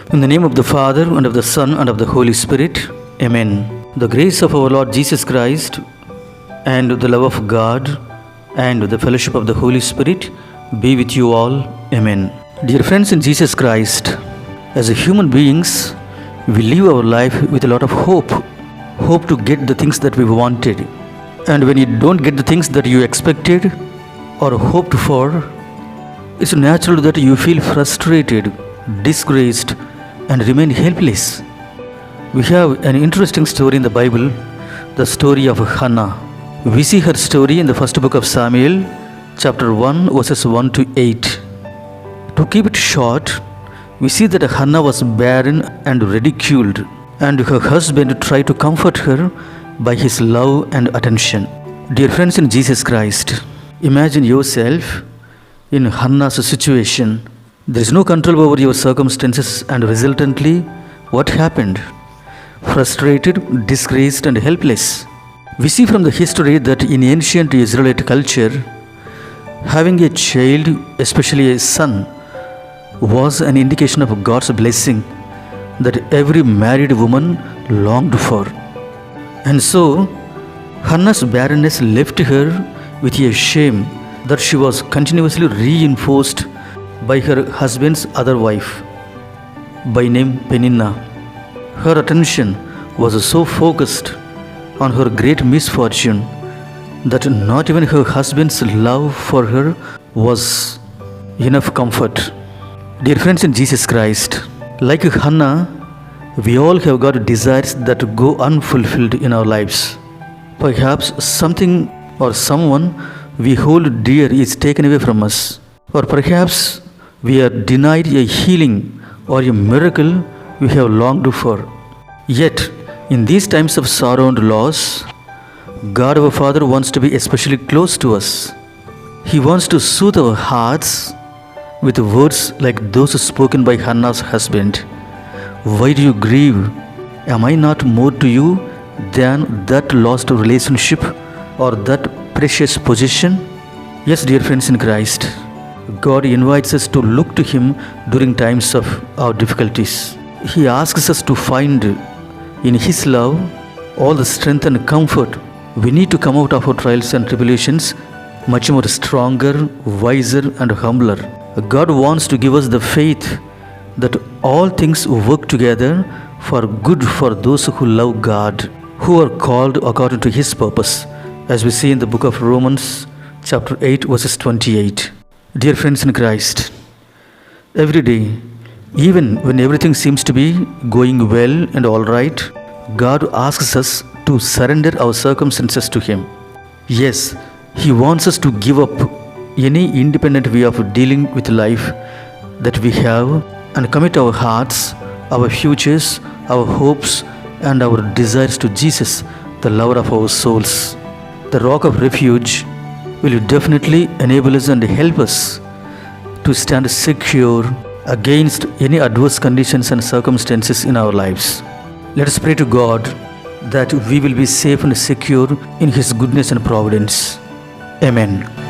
In the name of the Father, and of the Son, and of the Holy Spirit. Amen. The grace of our Lord Jesus Christ, and the love of God, and the fellowship of the Holy Spirit be with you all. Amen. Dear friends in Jesus Christ, as human beings, we live our life with a lot of hope to get the things that we wanted. And when you don't get the things that you expected or hoped for, it's natural that you feel frustrated, disgraced, and remain helpless. We have an interesting story in the Bible, the story of Hannah. We see her story in the first book of Samuel, chapter 1, verses 1 to 8. To keep it short, we see that Hannah was barren and ridiculed, and her husband tried to comfort her by his love and attention. Dear friends in Jesus Christ, imagine yourself in Hannah's situation. There is no control over your circumstances, and resultantly, what happened? Frustrated, disgraced, and helpless. We see from the history that in ancient Israelite culture, having a child, especially a son, was an indication of God's blessing that every married woman longed for. And so, Hannah's barrenness left her with a shame that she was continuously reinforced by her husband's other wife, by name Peninnah. Her attention was so focused on her great misfortune that not even her husband's love for her was enough comfort. Dear friends in Jesus Christ, like Hannah, we all have got desires that go unfulfilled in our lives. Perhaps something or someone we hold dear is taken away from us, or perhaps we are denied a healing or a miracle we have longed for. Yet, in these times of sorrow and loss, God our Father wants to be especially close to us. He wants to soothe our hearts with words like those spoken by Hannah's husband. Why do you grieve? Am I not more to you than that lost relationship or that precious possession? Yes, dear friends in Christ, God invites us to look to Him during times of our difficulties. He asks us to find in His love all the strength and comfort we need to come out of our trials and tribulations much more stronger, wiser, and humbler. God wants to give us the faith that all things work together for good for those who love God, who are called according to His purpose, as we see in the book of Romans, chapter 8, verses 28. Dear friends in Christ, every day, even when everything seems to be going well and all right, God asks us to surrender our circumstances to Him. Yes, He wants us to give up any independent way of dealing with life that we have and commit our hearts, our futures, our hopes, and our desires to Jesus, the lover of our souls. The rock of refuge will definitely enable us and help us to stand secure against any adverse conditions and circumstances in our lives. Let us pray to God that we will be safe and secure in His goodness and providence. Amen.